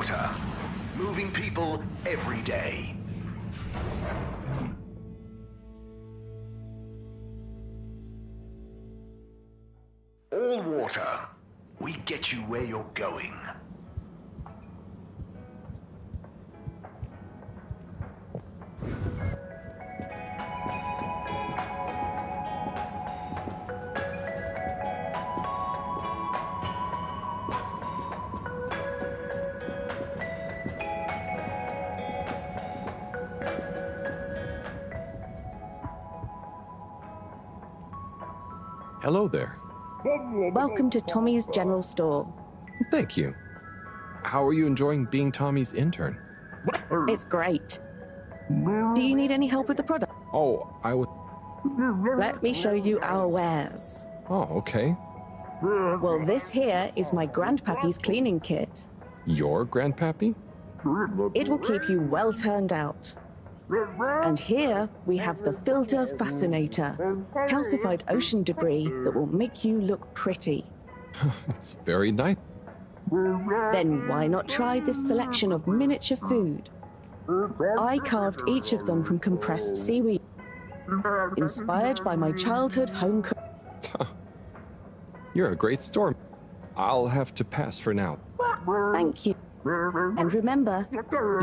water, moving people every day. All water, we get you where you're going. Hello there. Welcome to Tommy's General Store. Thank you. How are you enjoying being Tommy's intern? It's great. Do you need any help with the product? Oh, I would... Let me show you our wares. Oh, okay. Well, this here is my grandpappy's cleaning kit. Your grandpappy? It will keep you well turned out. And here we have the filter fascinator, calcified ocean debris that will make you look pretty. It's very nice. Then why not try this selection of miniature food? I carved each of them from compressed seaweed, inspired by my childhood home cook. You're a great store. I'll have to pass for now. Thank you. And remember,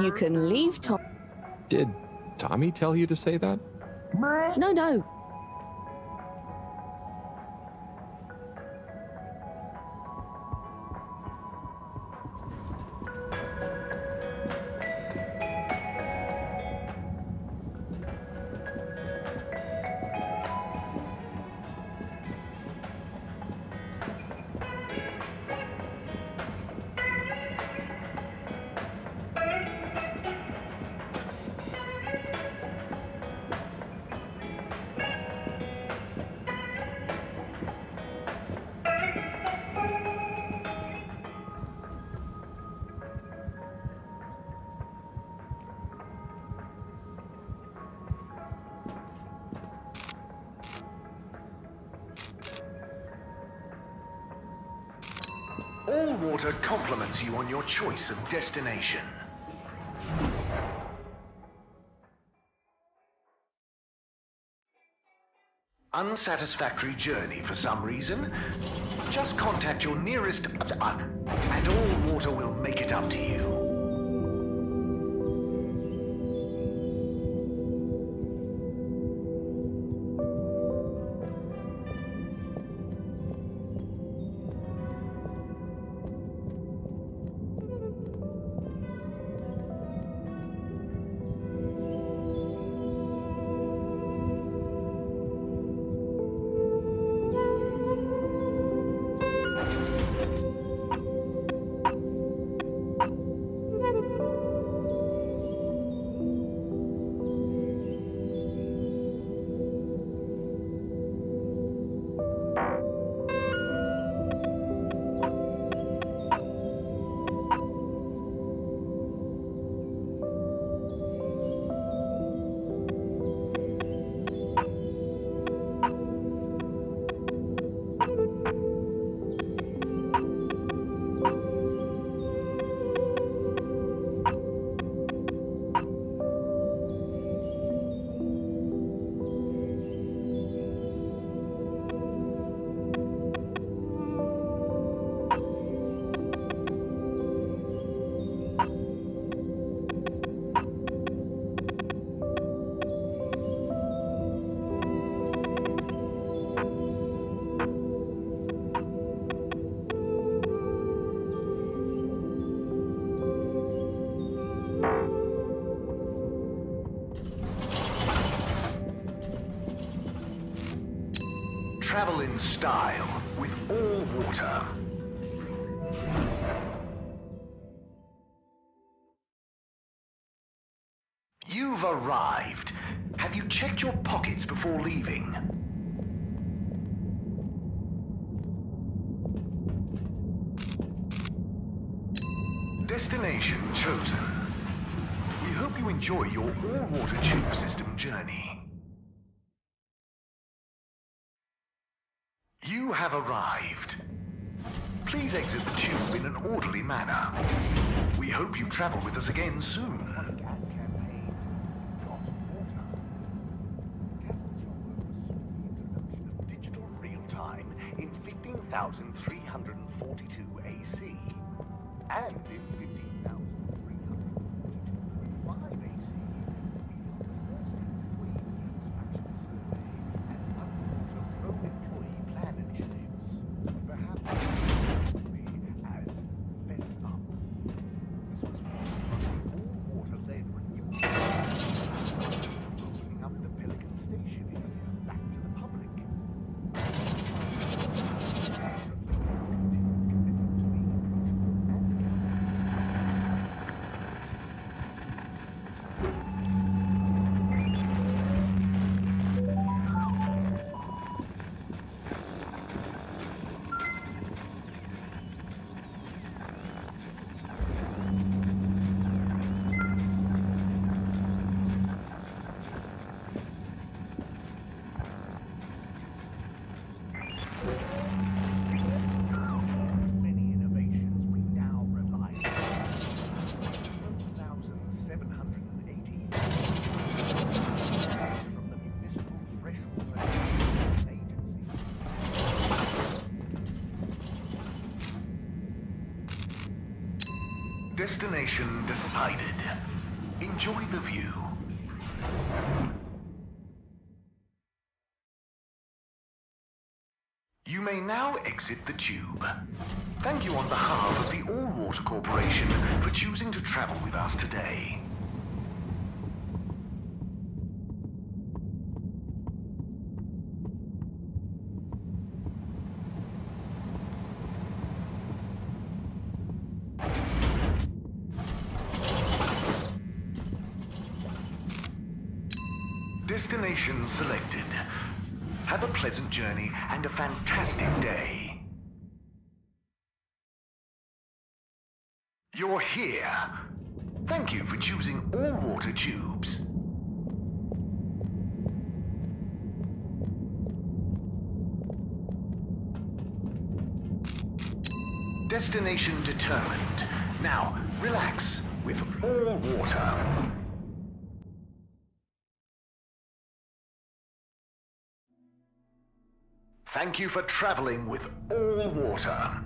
you can leave Tom. Did Tommy tell you to say that? No. All water compliments you on your choice of destination. Unsatisfactory journey for some reason? Just contact your nearest... and all water will make it up to you. Travel in style with all water. You've arrived. Have you checked your pockets before leaving? Destination chosen. We hope you enjoy your all-water tube system journey. You have arrived. Please exit the tube in an orderly manner. We hope you travel with us again soon. Digital real-time in 15,342 AC and in 15,345 AC. Employee plan initiatives. Perhaps as best up. This was all-water-led renewal. Opening up the Pelican Station area back to the public. Many innovations we now rely on. 1,780 from the municipal threshold agency. Destination decided. Enjoy the view. You may now exit the tube. Thank you on behalf of the All-Water Corporation for choosing to travel with us today. Destination selected. Have a pleasant journey and a fantastic day. You're here. Thank you for choosing all-water tubes. Destination determined. Now, relax with all water. Thank you for traveling with all water.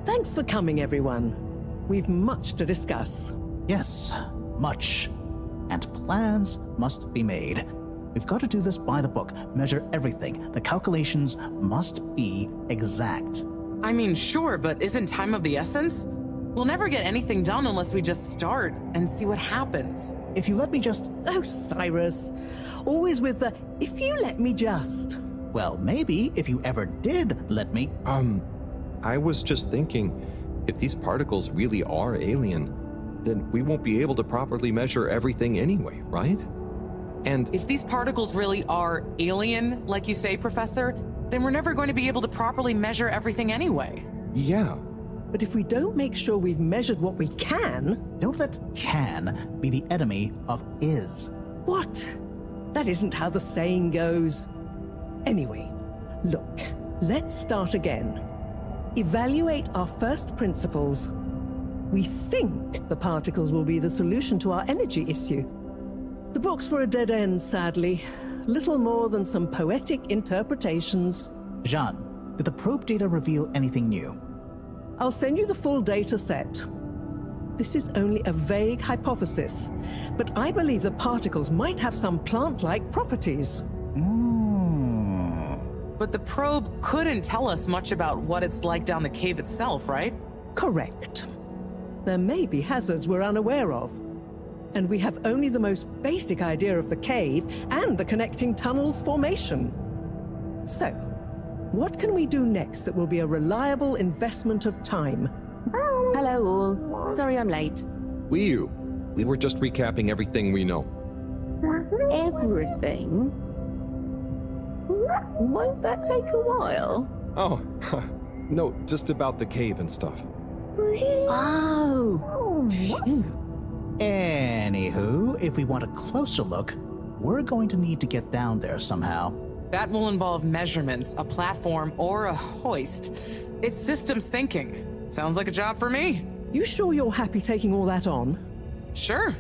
Thanks for coming, everyone. We've much to discuss. Yes, much. And plans must be made. We've got to do this by the book, measure everything. The calculations must be exact. I mean, sure, but isn't time of the essence? We'll never get anything done unless we just start and see what happens. If you let me just... Oh, Cyrus. Always with the, if you let me just. Well, maybe if you ever did let me... I was just thinking, if these particles really are alien, then we won't be able to properly measure everything anyway, right? And If these particles really are alien, like you say, Professor, then we're never going to be able to properly measure everything anyway. yeah, But if we don't make sure we've measured what we can... Don't let can be the enemy of is. What? That isn't how the saying goes. Anyway, look, let's start again. Evaluate our first principles. We think the particles will be the solution to our energy issue. The books were a dead end, sadly. Little more than some poetic interpretations. Jean, did the probe data reveal anything new? I'll send you the full data set. This is only a vague hypothesis, but I believe the particles might have some plant-like properties. But the probe couldn't tell us much about what it's like down the cave itself, right? Correct. There may be hazards we're unaware of. And we have only the most basic idea of the cave and the connecting tunnels formation. So, what can we do next that will be a reliable investment of time? Hello all. Sorry I'm late. We were just recapping everything we know. Everything? Won't that take a while? Oh, no, just about the cave and stuff. Oh. Phew. Anywho, if we want a closer look, we're going to need to get down there somehow. That will involve measurements, a platform, or a hoist. It's systems thinking. Sounds like a job for me. You sure you're happy taking all that on? Sure.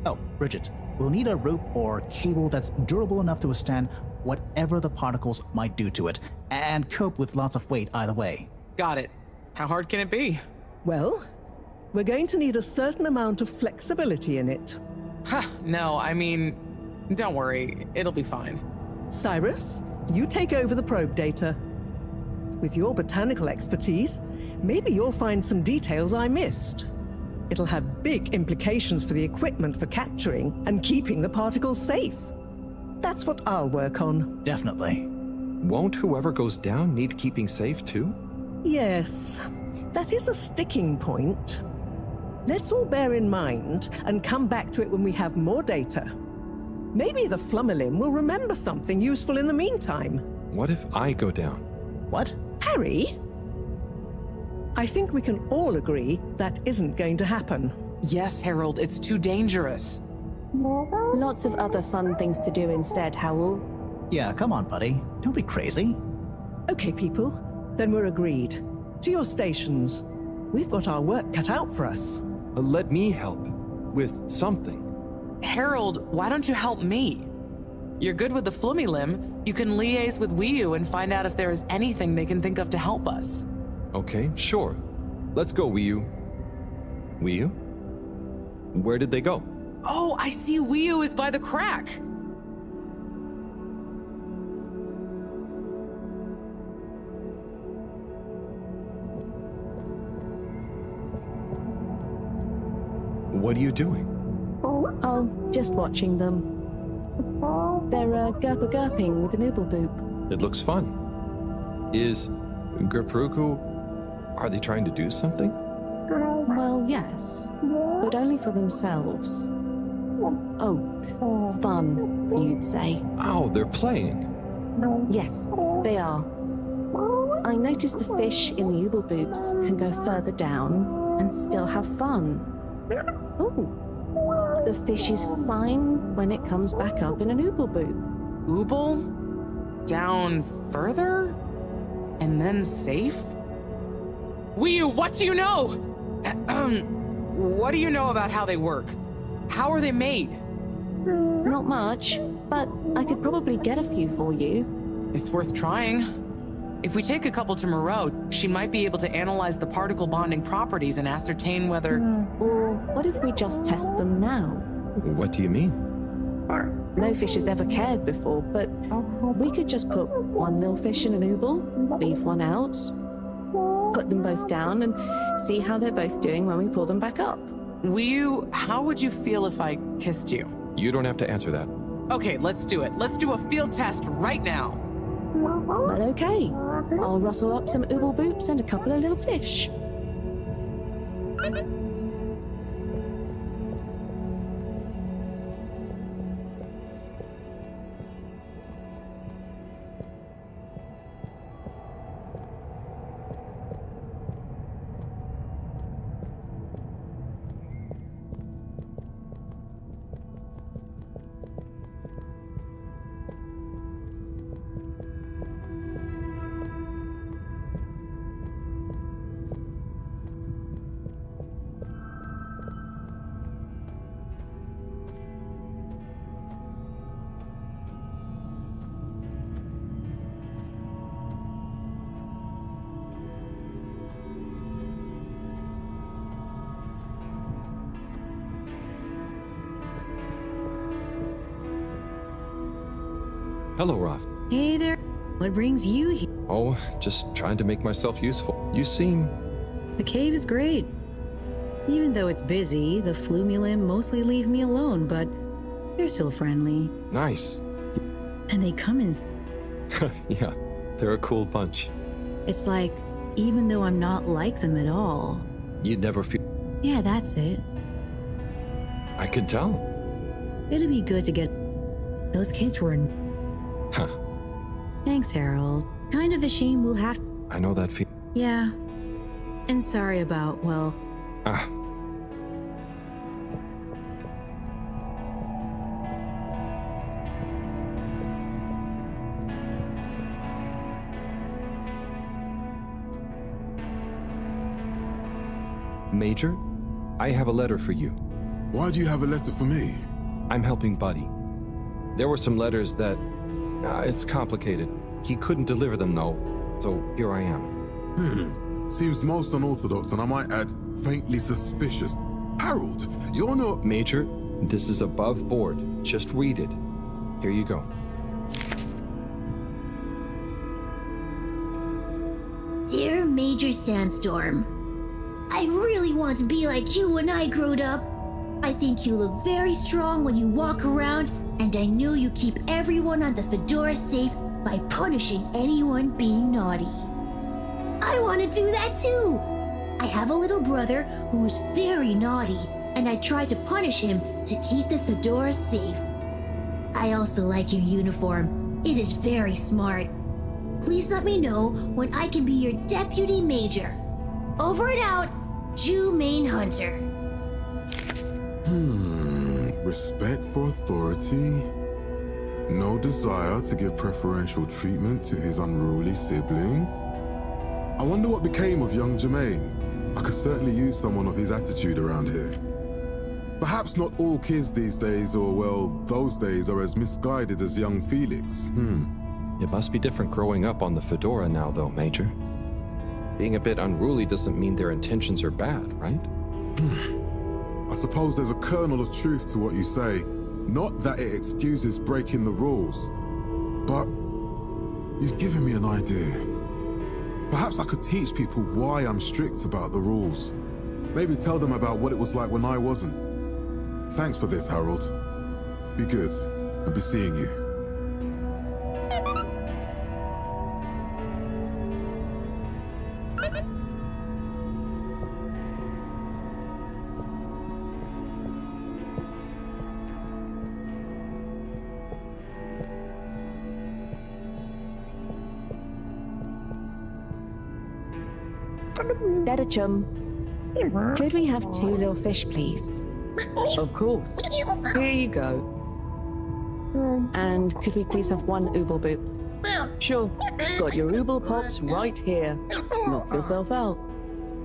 Oh, Bridget, we'll need a rope or cable that's durable enough to withstand whatever the particles might do to it, and cope with lots of weight either way. Got it. How hard can it be? Well, we're going to need a certain amount of flexibility in it. No, I mean, don't worry. It'll be fine. Cyrus, you take over the probe data. With your botanical expertise, maybe you'll find some details I missed. It'll have big implications for the equipment for capturing and keeping the particles safe. That's what I'll work on. Definitely. Won't whoever goes down need keeping safe too? Yes, that is a sticking point. Let's all bear in mind and come back to it when we have more data. Maybe the Flummerlim will remember something useful in the meantime. What if I go down? What? Harry? I think we can all agree that isn't going to happen. Yes, Harold, it's too dangerous. Lots of other fun things to do instead, Howell. Yeah, come on, buddy. Don't be crazy. Okay, people, then we're agreed. To your stations. We've got our work cut out for us. Let me help with something. Harold, why don't you help me? You're good with the Flummerlim. You can liaise with Wiu and find out if there is anything they can think of to help us. Okay, sure. Let's go, Wiu. Wiu? Where did they go? Oh, I see Wiu is by the crack. What are you doing? Oh, just watching them. They're gurping with an ooble boop. It looks fun. Is Gerpruku... Are they trying to do something? Well, yes, but only for themselves. Oh, fun, you'd say. Oh, they're playing. Yes, they are. I noticed the fish in the ooble boops can go further down and still have fun. Oh, the fish is fine when it comes back up in an ooble boop. Ooble? Down further? And then safe? Wiu, what do you know? What do you know about how they work? How are they made? Not much, but I could probably get a few for you. It's worth trying. If we take a couple to Moreau, she might be able to analyze the particle bonding properties and ascertain whether... Or what if we just test them now? What do you mean? No fish has ever cared before, but we could just put one millfish in an ooble, leave one out, put them both down, and see how they're both doing when we pull them back up. Wiu, how would you feel if I kissed you? You don't have to answer that. Okay, let's do it. Let's do a field test right now. Well, okay. I'll rustle up some ooble boops and a couple of little fish. Hello, Raf. Hey there. What brings you here? Oh, just trying to make myself useful. You seem... The cave is great. Even though it's busy, the Flumilim mostly leave me alone, but they're still friendly. Nice. And they come in. Yeah, they're a cool bunch. It's like, even though I'm not like them at all. You'd never feel. Yeah, that's it. I can tell. It'd be good to get. Those kids were. Huh. Thanks, Harold. Kind of a shame we'll have. I know that feel. Yeah. And sorry about, well. Ah. Major, I have a letter for you. Why do you have a letter for me? I'm helping Buddy. There were some letters that... it's complicated. He couldn't deliver them, though, so here I am. Seems most unorthodox, and I might add, faintly suspicious. Harold, you're not... Major, this is above board. Just read it. Here you go. Dear Major Sandstorm, I really want to be like you when I growed up. I think you look very strong when you walk around, and I know you keep everyone on the Fedora safe by punishing anyone being naughty. I want to do that too. I have a little brother who is very naughty, and I try to punish him to keep the Fedora safe. I also like your uniform. It is very smart. Please let me know when I can be your deputy major. Over and out, Jew Main Hunter. Respect for authority. No desire to give preferential treatment to his unruly sibling. I wonder what became of young Jermaine. I could certainly use someone of his attitude around here. Perhaps not all kids these days, or well, those days, are as misguided as young Felix. It must be different growing up on the Fedora now, though, Major. Being a bit unruly doesn't mean their intentions are bad, right? I suppose there's a kernel of truth to what you say. Not that it excuses breaking the rules, but you've given me an idea. Perhaps I could teach people why I'm strict about the rules. Maybe tell them about what it was like when I wasn't. Thanks for this, Harold. Be good, and be seeing you. Dead a chum. Could we have 2 little fish, please? Of course. Here you go. And could we please have 1 ooble boop? Sure. Got your ooble pops right here. Knock yourself out.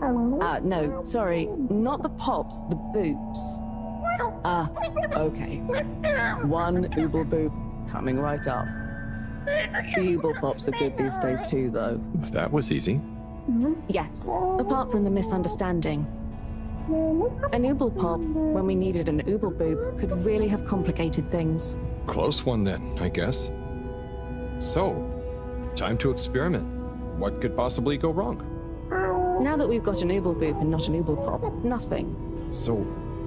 No, sorry. Not the pops, the boops. Okay. 1 ooble boop coming right up. The ooble pops are good these days too, though. That was easy. Yes, apart from the misunderstanding. An ooble pop, when we needed an ooble boob, could really have complicated things. Close one then, I guess. So, time to experiment. What could possibly go wrong? Now that we've got an ooble boob and not an ooble pop, nothing. So,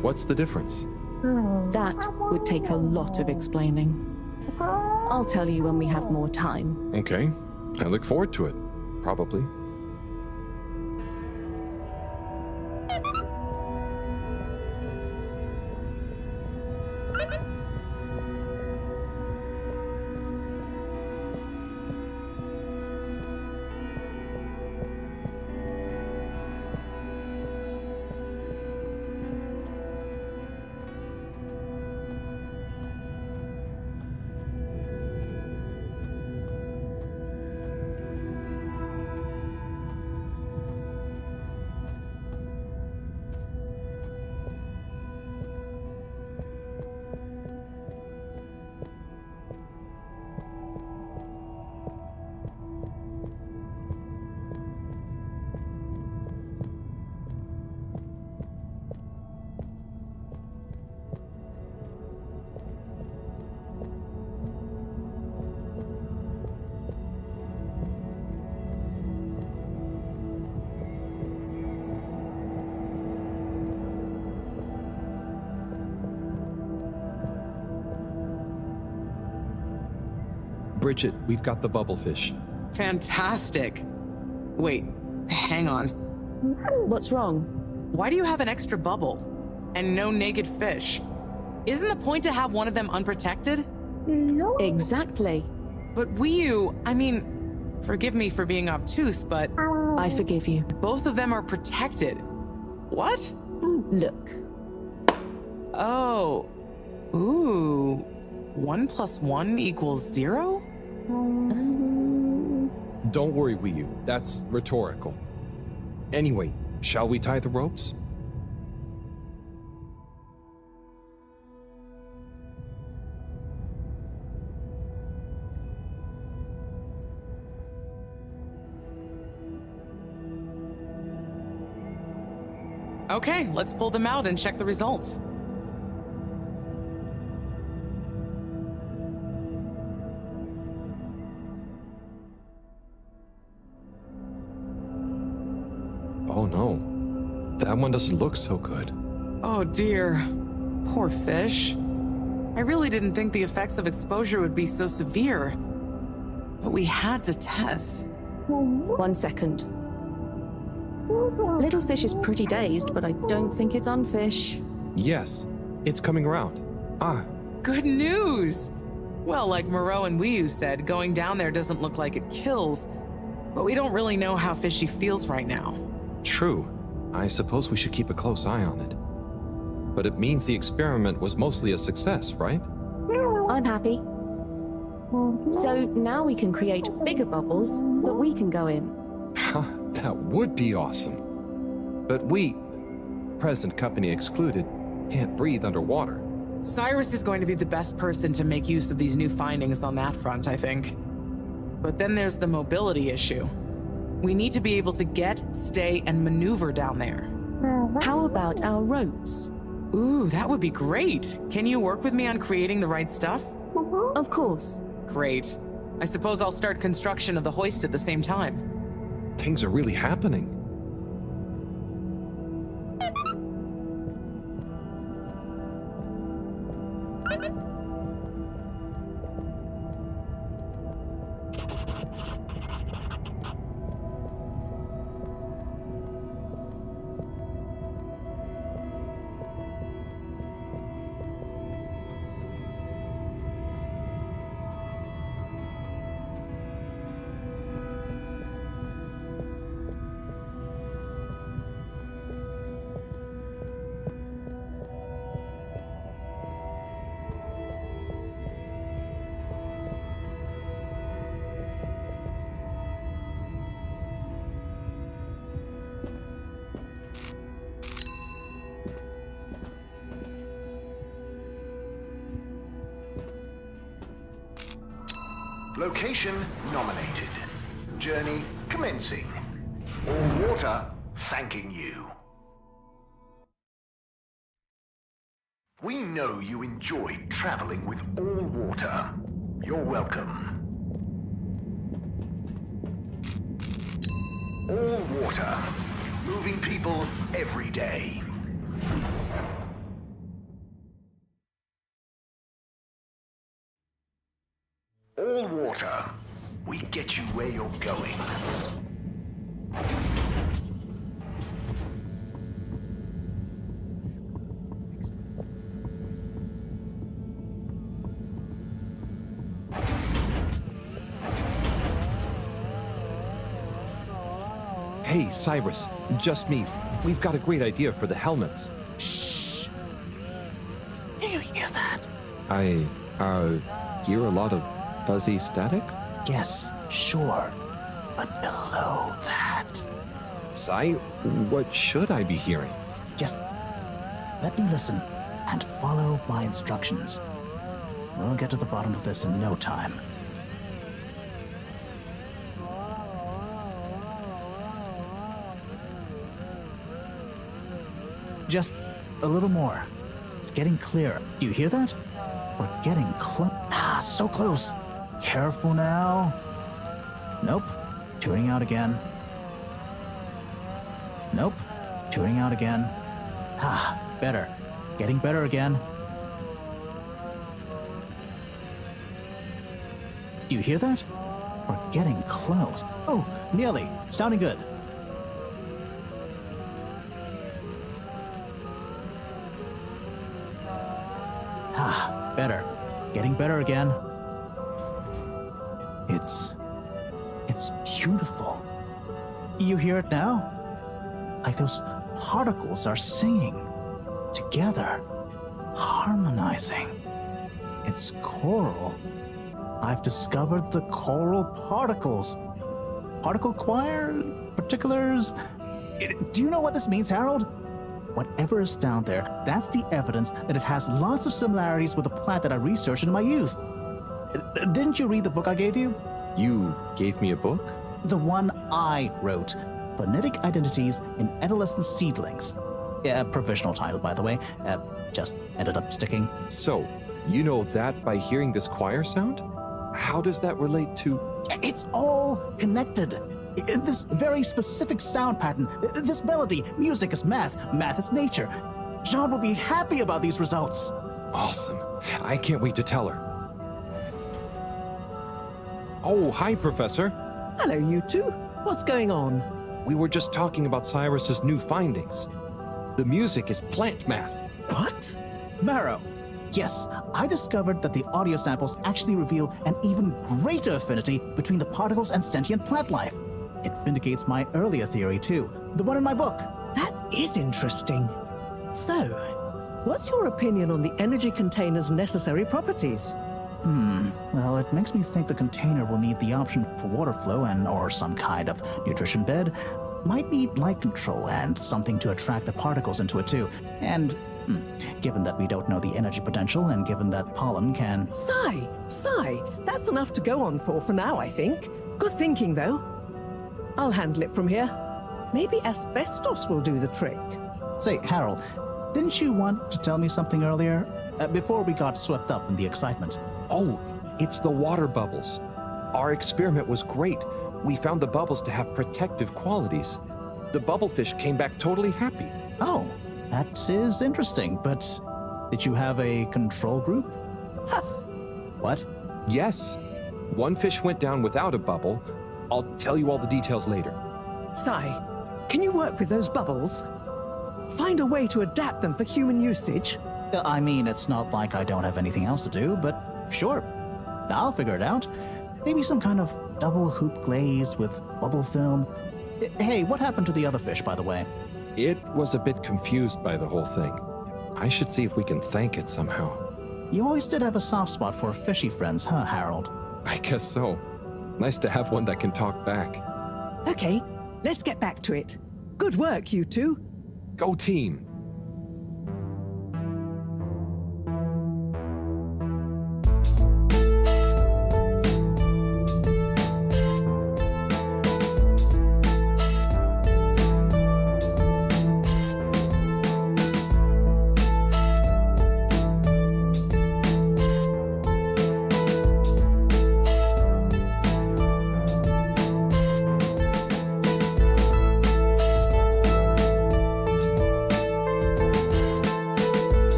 what's the difference? That would take a lot of explaining. I'll tell you when we have more time. Okay, I look forward to it. Probably. Bridget, we've got the bubblefish. Fantastic. Wait, hang on. What's wrong? Why do you have an extra bubble and no naked fish? Isn't the point to have one of them unprotected? Exactly. But I mean, forgive me for being obtuse, but I forgive you. both of them are protected. What? Look. Oh. Ooh. 1 + 1 = 0? Don't worry, Wii-U. That's rhetorical. Anyway, shall we tie the ropes? Okay, let's pull them out and check the results. Oh no, that one doesn't look so good. Oh dear. Poor fish. I really didn't think the effects of exposure would be so severe. But we had to test. 1 second. Little fish is pretty dazed, but I don't think it's unfish. Yes, it's coming around. Ah, Good news! Well, like Moreau and Wii-U said, going down there doesn't look like it kills, but we don't really know how fishy feels right now. true. I suppose we should keep a close eye on it. But it means the experiment was mostly a success, right? I'm happy. So now we can create bigger bubbles that we can go in. That would be awesome. But we, present company excluded, can't breathe underwater. Cyrus is going to be the best person to make use of these new findings on that front, I think. But then there's the mobility issue. We need to be able to get, stay, and maneuver down there. How about our ropes? Ooh, that would be great. Can you work with me on creating the right stuff? Of course. Great. I suppose I'll start construction of the hoist at the same time. Things are really happening. Location nominated. Journey commencing. All water thanking you. We know you enjoyed traveling with all water. You're welcome. All water. Moving people every day. All water. We get you where you're going. Hey, Cyrus, just me. We've got a great idea for the helmets. Shh. Do you hear that? I, hear a lot of fuzzy static? Yes, sure. But below that, Cy, what should I be hearing? just let me listen and follow my instructions. We'll get to the bottom of this in no time. Just a little more. It's getting clearer. Do you hear that? We're getting close. Ah, so close. Careful now. Nope. Tuning out again. Nope. Tuning out again. Ah, better. Getting better again. Do you hear that? We're getting close. Oh, nearly. Sounding good. Ah, better. Getting better again. It's beautiful. You hear it now? Like those particles are singing together, harmonizing. It's choral. I've discovered the choral particles. Particle choir? Particulars? Do you know what this means, Harold? Whatever is down there, that's the evidence that it has lots of similarities with the plant that I researched in my youth. Didn't you read the book I gave you? You gave me a book? The one I wrote. Phonetic Identities in Adolescent Seedlings. Yeah, provisional title, by the way. Just ended up sticking. So, you know that by hearing this choir sound? How does that relate to... It's all connected. This very specific sound pattern, this melody, music is math, math is nature. Jean will be happy about these results. Awesome. I can't wait to tell her. Oh, hi, Professor. Hello, you two. What's going on? We were just talking about Cyrus's new findings. The music is plant math. What? Marrow. Yes, I discovered that the audio samples actually reveal an even greater affinity between the particles and sentient plant life. It vindicates my earlier theory, too, the one in my book. That is interesting. So, what's your opinion on the energy container's necessary properties? Well, it makes me think the container will need the option for water flow or some kind of nutrition bed. Might need light control and something to attract the particles into it, too. And given that we don't know the energy potential and given that pollen can... Sigh! That's enough to go on for now, I think. Good thinking, though. I'll handle it from here. Maybe asbestos will do the trick. Say, Harold, didn't you want to tell me something earlier? Before we got swept up in the excitement. Oh, it's the water bubbles. Our experiment was great. We found the bubbles to have protective qualities. The bubblefish came back totally happy. Oh, that is interesting, but did you have a control group? What? Yes. One fish went down without a bubble. I'll tell you all the details later. Sigh, can you work with those bubbles? Find a way to adapt them for human usage? I mean, it's not like I don't have anything else to do, but sure. I'll figure it out. Maybe some kind of double hoop glaze with bubble film. Hey, what happened to the other fish, by the way? It was a bit confused by the whole thing. I should see if we can thank it somehow. You always did have a soft spot for fishy friends, huh, Harold? I guess so. Nice to have one that can talk back. Okay, let's get back to it. Good work, you two. Go team!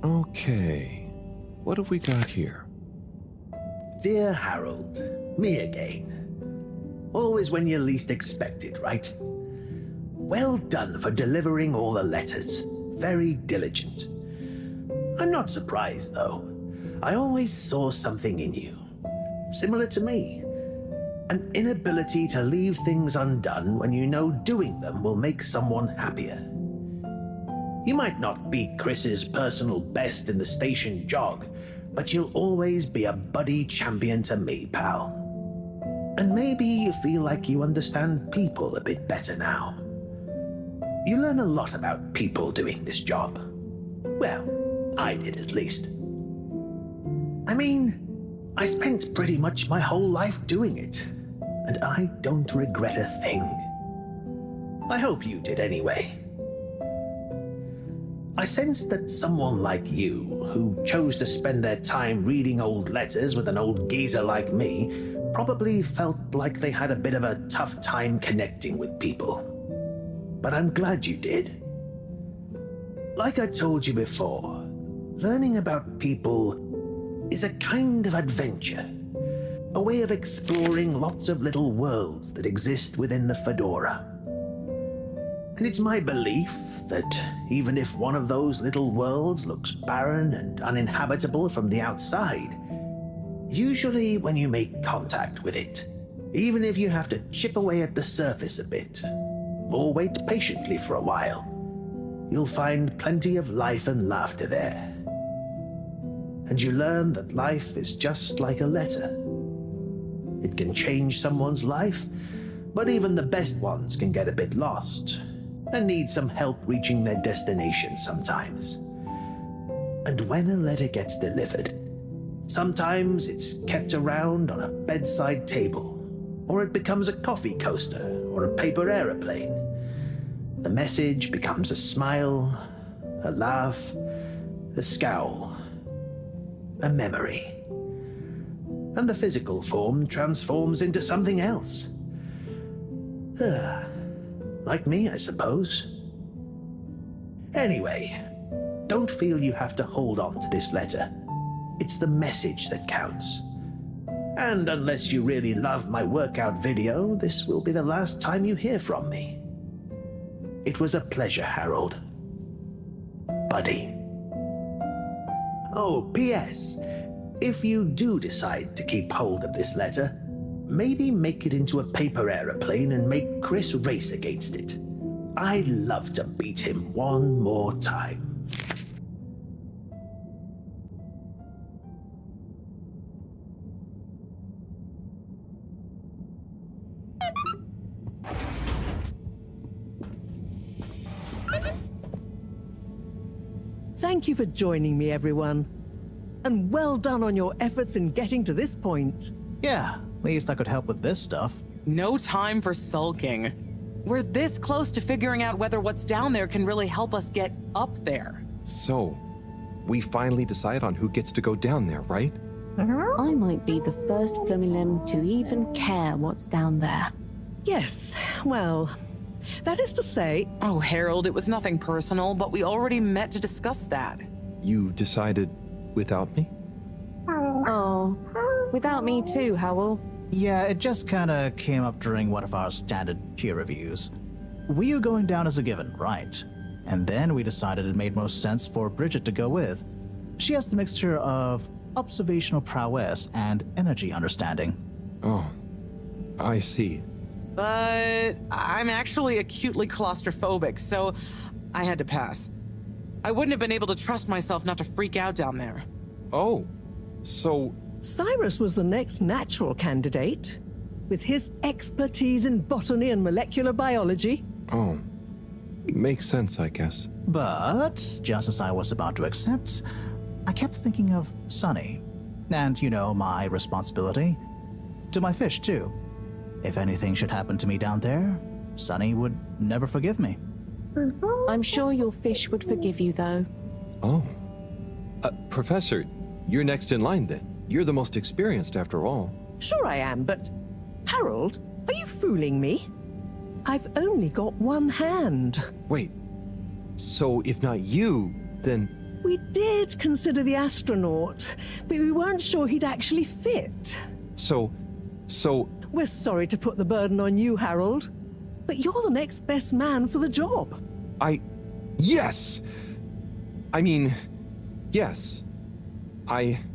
Okay. What have we got here? Dear Harold, me again. Always when you least expect it, right? Well done for delivering all the letters. Very diligent. I'm not surprised, though. I always saw something in you. Similar to me. An inability to leave things undone when you know doing them will make someone happier. You might not be Chris's personal best in the station jog, but you'll always be a buddy champion to me, pal. And maybe you feel like you understand people a bit better now. You learn a lot about people doing this job. Well, I did at least. I mean, I spent pretty much my whole life doing it, and I don't regret a thing. I hope you did anyway. I sensed that someone like you, who chose to spend their time reading old letters with an old geezer like me, probably felt like they had a bit of a tough time connecting with people. But I'm glad you did. Like I told you before, learning about people is a kind of adventure, a way of exploring lots of little worlds that exist within the Fedora. And it's my belief that even if one of those little worlds looks barren and uninhabitable from the outside, usually when you make contact with it, even if you have to chip away at the surface a bit, or wait patiently for a while, you'll find plenty of life and laughter there. And you learn that life is just like a letter. It can change someone's life, but even the best ones can get a bit lost and need some help reaching their destination sometimes. And when a letter gets delivered, sometimes it's kept around on a bedside table, or it becomes a coffee coaster or a paper aeroplane. The message becomes a smile, a laugh, a scowl, a memory. And the physical form transforms into something else. Like me, I suppose. Anyway, don't feel you have to hold on to this letter. It's the message that counts. And unless you really love my workout video, this will be the last time you hear from me. It was a pleasure, Harold. Buddy. Oh, P.S. If you do decide to keep hold of this letter, maybe make it into a paper aeroplane and make Chris race against it. I'd love to beat him one more time. Thank you for joining me, everyone. And well done on your efforts in getting to this point. Yeah, at least I could help with this stuff. No time for sulking. We're this close to figuring out whether what's down there can really help us get up there. So, we finally decide on who gets to go down there, right? I might be the first Flumilim to even care what's down there. Yes, well, that is to say... Oh, Harold, it was nothing personal, but we already met to discuss that. You decided without me? Oh, without me too, Howell. Yeah, it just kinda came up during one of our standard peer reviews. We were going down as a given, right? And then we decided it made most sense for Bridget to go with. She has the mixture of observational prowess and energy understanding. Oh, I see. But I'm actually acutely claustrophobic, so I had to pass. I wouldn't have been able to trust myself not to freak out down there. Oh, so... Cyrus was the next natural candidate, with his expertise in botany and molecular biology. Oh, makes sense, I guess. But, just as I was about to accept, I kept thinking of Sunny. And, you know, my responsibility. To my fish, too. If anything should happen to me down there, Sunny would never forgive me. I'm sure your fish would forgive you, though. Oh. Professor, you're next in line then. You're the most experienced after all. Sure I am, but... Harold, are you fooling me? I've only got one hand. Wait, so if not you, then We did consider the astronaut, but we weren't sure he'd actually fit. So, We're sorry to put the burden on you, Harold, but you're the next best man for the job. yes! I mean, yes.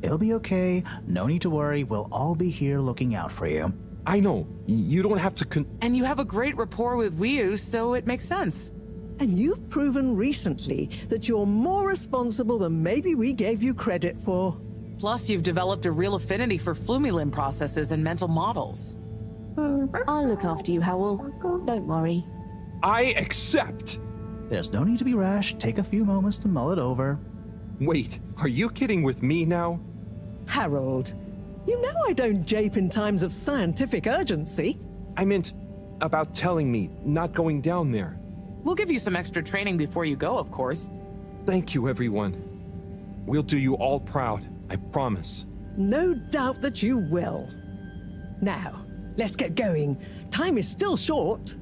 It'll be okay. No need to worry. We'll all be here looking out for you. I know. You don't have to And you have a great rapport with Wiu, so it makes sense. And you've proven recently that you're more responsible than maybe we gave you credit for. Plus, you've developed a real affinity for flumilim processes and mental models. I'll look after you, Howell. Don't worry. I accept! There's no need to be rash. Take a few moments to mull it over. Wait, are you kidding with me now? Harold, you know I don't jape in times of scientific urgency. I meant about telling me, not going down there. We'll give you some extra training before you go, of course. Thank you, everyone. We'll do you all proud, I promise. No doubt that you will. Now, let's get going. Time is still short.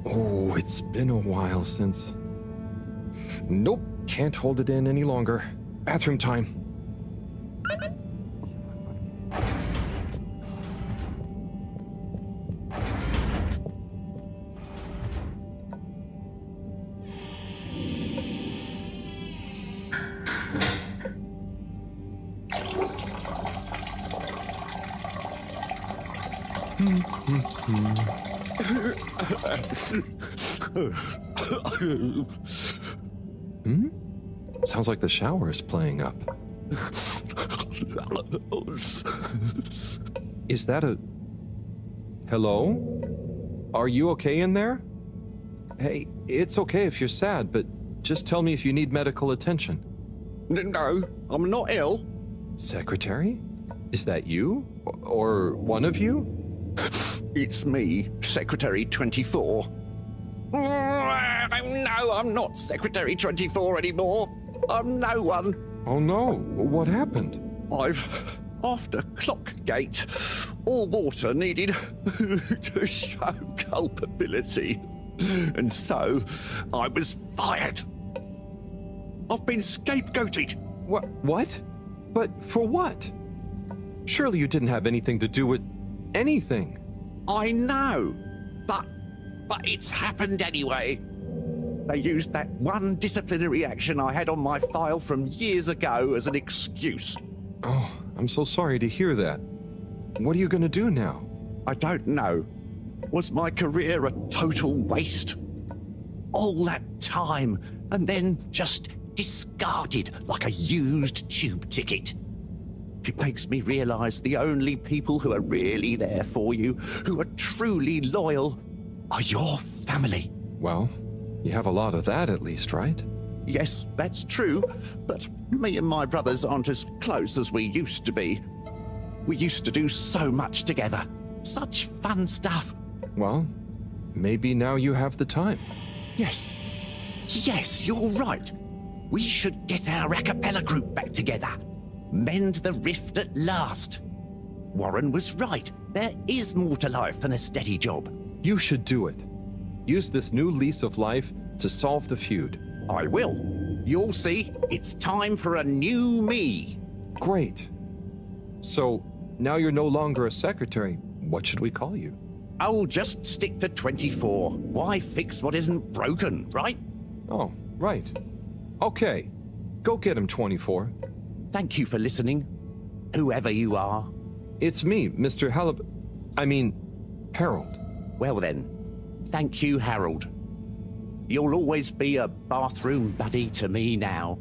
Oh, it's been a while since... Nope, can't hold it in any longer. Bathroom time. Sounds like the shower is playing up. Is that a... Hello? Are you okay in there? Hey, it's okay if you're sad, but just tell me if you need medical attention. No, I'm not ill. Secretary? Is that you? Or one of you? It's me, Secretary 24. No, I'm not Secretary 24 anymore. I'm no one. Oh no, what happened? After Clockgate, all water needed to show culpability. And so, I was fired. I've been scapegoated. What? But for what? Surely you didn't have anything to do with anything. I know, but it's happened anyway. They used that one disciplinary action I had on my file from years ago as an excuse. Oh, I'm so sorry to hear that. What are you gonna do now? I don't know. Was my career a total waste? All that time, and then just discarded like a used tube ticket. It makes me realize the only people who are really there for you, who are truly loyal, are your family. Well, you have a lot of that at least, right? Yes, that's true, but me and my brothers aren't as close as we used to be. We used to do so much together. Such fun stuff. Well, maybe now you have the time. Yes. Yes, you're right. We should get our a cappella group back together. Mend the rift at last. Warren was right. There is more to life than a steady job. You should do it. Use this new lease of life to solve the feud. I will. You'll see, it's time for a new me. Great. So, now you're no longer a secretary. What should we call you? I'll just stick to 24. Why fix what isn't broken, right? Oh, right. Okay. Go get him, 24. Thank you for listening, whoever you are. It's me, Mr. Harold. Well then, thank you, Harold. You'll always be a bathroom buddy to me now.